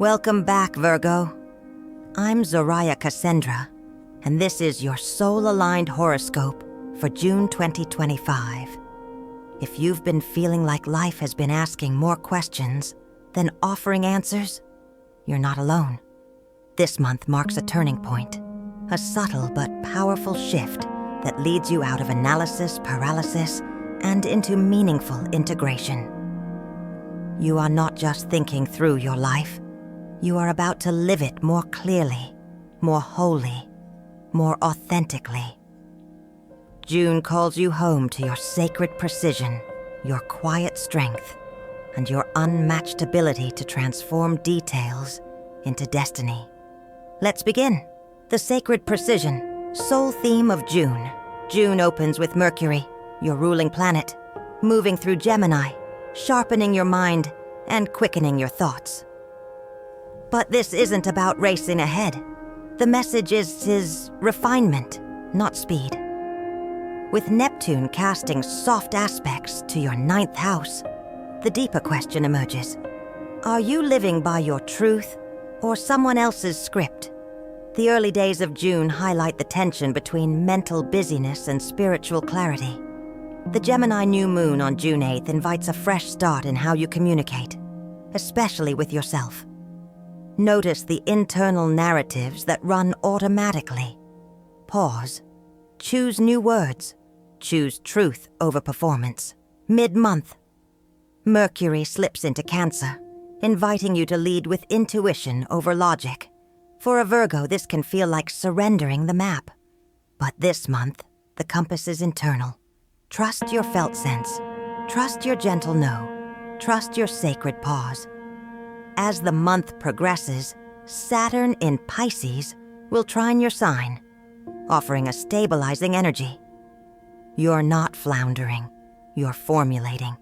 Welcome back, Virgo. I'm Zorya Cassendra, and this is your soul-aligned horoscope for June 2025. If you've been feeling like life has been asking more questions than offering answers, you're not alone. This month marks a turning point, a subtle but powerful shift that leads you out of analysis paralysis and into meaningful integration. You are not just thinking through your life, you are about to live it more clearly, more wholly, more authentically. June calls you home to your sacred precision, your quiet strength, and your unmatched ability to transform details into destiny. Let's begin. The sacred precision, soul theme of June. June opens with Mercury, your ruling planet, moving through Gemini, sharpening your mind and quickening your thoughts. But this isn't about racing ahead. The message is refinement, not speed. With Neptune casting soft aspects to your 9th house, the deeper question emerges. Are you living by your truth or someone else's script? The early days of June highlight the tension between mental busyness and spiritual clarity. The Gemini new moon on June 8th invites a fresh start in how you communicate, especially with yourself. Notice the internal narratives that run automatically. Pause. Choose new words. Choose truth over performance. Mid-month, Mercury slips into Cancer, inviting you to lead with intuition over logic. For a Virgo, this can feel like surrendering the map. But this month, the compass is internal. Trust your felt sense. Trust your gentle no. Trust your sacred pause. As the month progresses, Saturn in Pisces will trine your sign, offering a stabilizing energy. You're not floundering, you're formulating.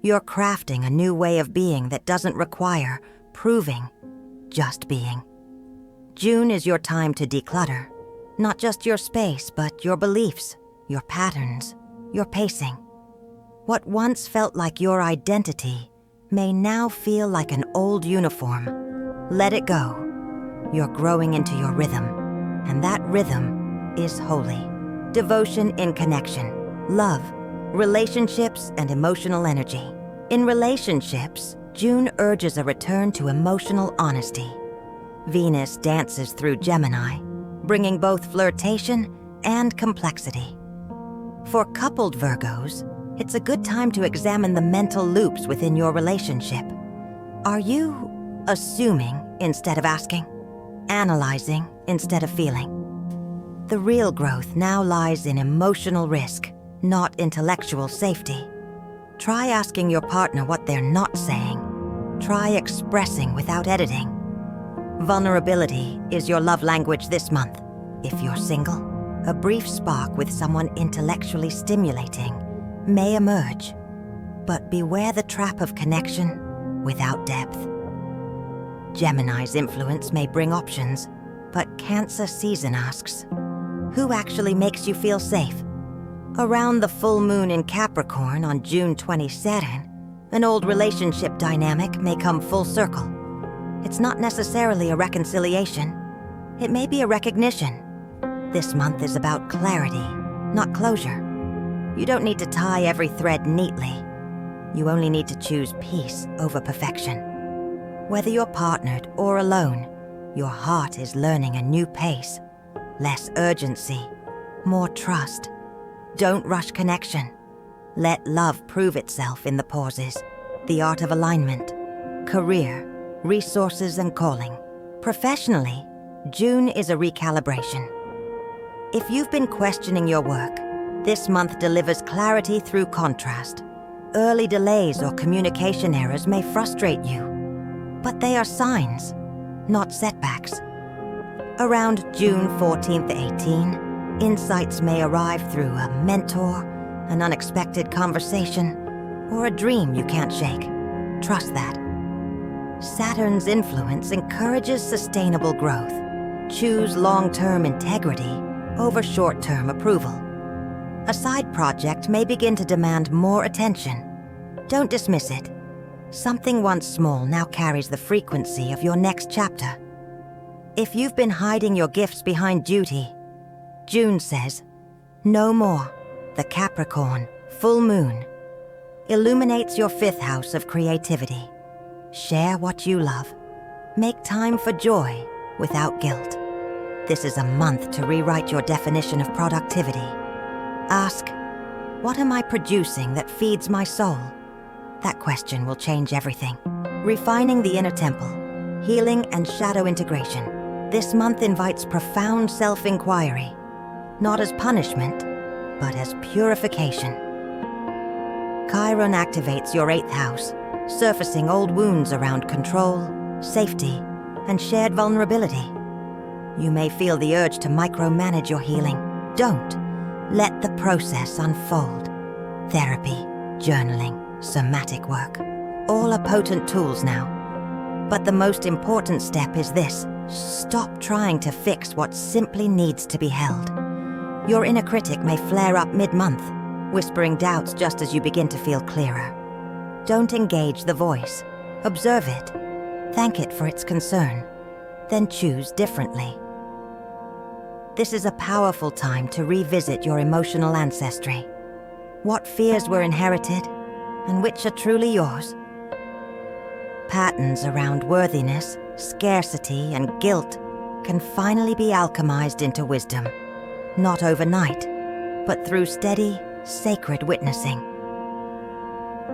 You're crafting a new way of being that doesn't require proving, just being. June is your time to declutter, not just your space, but your beliefs, your patterns, your pacing. What once felt like your identity may now feel like an old uniform. Let it go. You're growing into your rhythm, and that rhythm is holy. Devotion in connection, love, relationships, and emotional energy. In relationships, June urges a return to emotional honesty. Venus dances through Gemini, bringing both flirtation and complexity. For coupled Virgos, it's a good time to examine the mental loops within your relationship. Are you assuming instead of asking? Analyzing instead of feeling? The real growth now lies in emotional risk, not intellectual safety. Try asking your partner what they're not saying. Try expressing without editing. Vulnerability is your love language this month. If you're single, a brief spark with someone intellectually stimulating may emerge, but beware the trap of connection without depth. Gemini's influence may bring options, but Cancer season asks, who actually makes you feel safe? Around the full moon in Capricorn on June 27, an old relationship dynamic may come full circle. It's not necessarily a reconciliation. It may be a recognition. This month is about clarity, not closure. You don't need to tie every thread neatly. You only need to choose peace over perfection. Whether you're partnered or alone, your heart is learning a new pace. Less urgency, more trust. Don't rush connection. Let love prove itself in the pauses. The art of alignment, career, resources, and calling. Professionally, June is a recalibration. If you've been questioning your work, this month delivers clarity through contrast. Early delays or communication errors may frustrate you, but they are signs, not setbacks. Around June 14th to 18, insights may arrive through a mentor, an unexpected conversation, or a dream you can't shake. Trust that. Saturn's influence encourages sustainable growth. Choose long-term integrity over short-term approval. A side project may begin to demand more attention. Don't dismiss it. Something once small now carries the frequency of your next chapter. If you've been hiding your gifts behind duty, June says, no more. The Capricorn full moon illuminates your 5th house of creativity. Share what you love. Make time for joy without guilt. This is a month to rewrite your definition of productivity. Ask, what am I producing that feeds my soul? That question will change everything. Refining the inner temple, healing and shadow integration. This month invites profound self-inquiry, not as punishment, but as purification. Chiron activates your 8th house, surfacing old wounds around control, safety, and shared vulnerability. You may feel the urge to micromanage your healing. Don't. Let the process unfold. Therapy, journaling, somatic work, all are potent tools now. But the most important step is this: stop trying to fix what simply needs to be held. Your inner critic may flare up mid-month, whispering doubts just as you begin to feel clearer. Don't engage the voice. Observe it. Thank it for its concern. Then choose differently. This is a powerful time to revisit your emotional ancestry. What fears were inherited, and which are truly yours? Patterns around worthiness, scarcity, and guilt can finally be alchemized into wisdom. Not overnight, but through steady, sacred witnessing.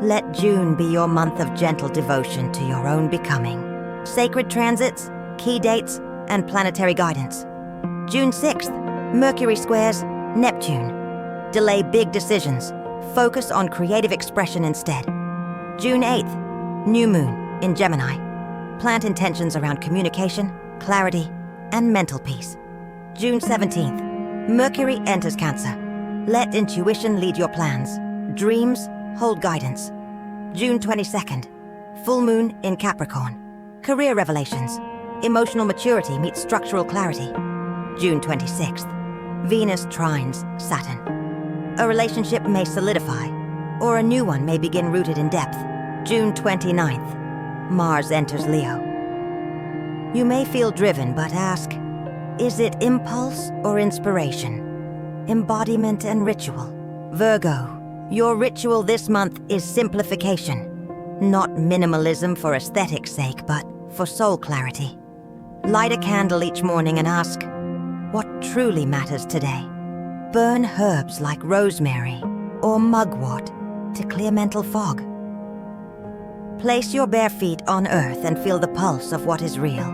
Let June be your month of gentle devotion to your own becoming. Sacred transits, key dates, and planetary guidance. June 6th, Mercury squares Neptune. Delay big decisions. Focus on creative expression instead. June 8th, new moon in Gemini. Plant intentions around communication, clarity, and mental peace. June 17th, Mercury enters Cancer. Let intuition lead your plans. Dreams hold guidance. June 22nd, full moon in Capricorn. Career revelations. Emotional maturity meets structural clarity. June 26th, Venus trines Saturn. A relationship may solidify, or a new one may begin rooted in depth. June 29th, Mars enters Leo. You may feel driven, but ask, is it impulse or inspiration? Embodiment and ritual. Virgo, your ritual this month is simplification. Not minimalism for aesthetic's sake, but for soul clarity. Light a candle each morning and ask, what truly matters today? Burn herbs like rosemary or mugwort to clear mental fog. Place your bare feet on earth and feel the pulse of what is real.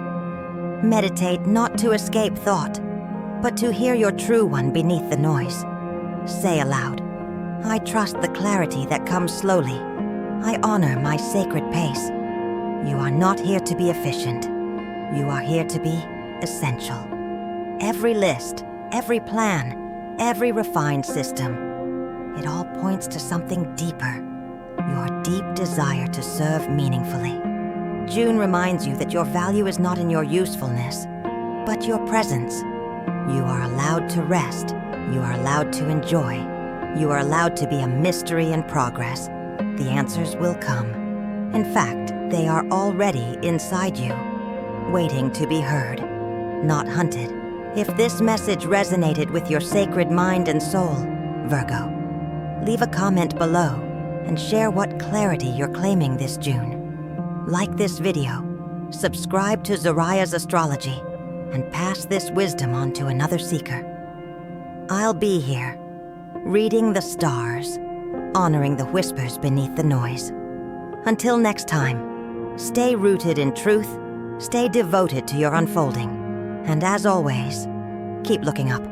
Meditate not to escape thought, but to hear your true one beneath the noise. Say aloud, I trust the clarity that comes slowly. I honor my sacred pace. You are not here to be efficient. You are here to be essential. Every list, every plan, every refined system, it all points to something deeper. Your deep desire to serve meaningfully. June reminds you that your value is not in your usefulness, but your presence. You are allowed to rest. You are allowed to enjoy. You are allowed to be a mystery in progress. The answers will come. In fact, they are already inside you, waiting to be heard, not hunted. If this message resonated with your sacred mind and soul, Virgo, leave a comment below and share what clarity you're claiming this June. Like this video, subscribe to Zorya's Astrology, and pass this wisdom on to another seeker. I'll be here, reading the stars, honoring the whispers beneath the noise. Until next time, stay rooted in truth, stay devoted to your unfolding, and as always, keep looking up.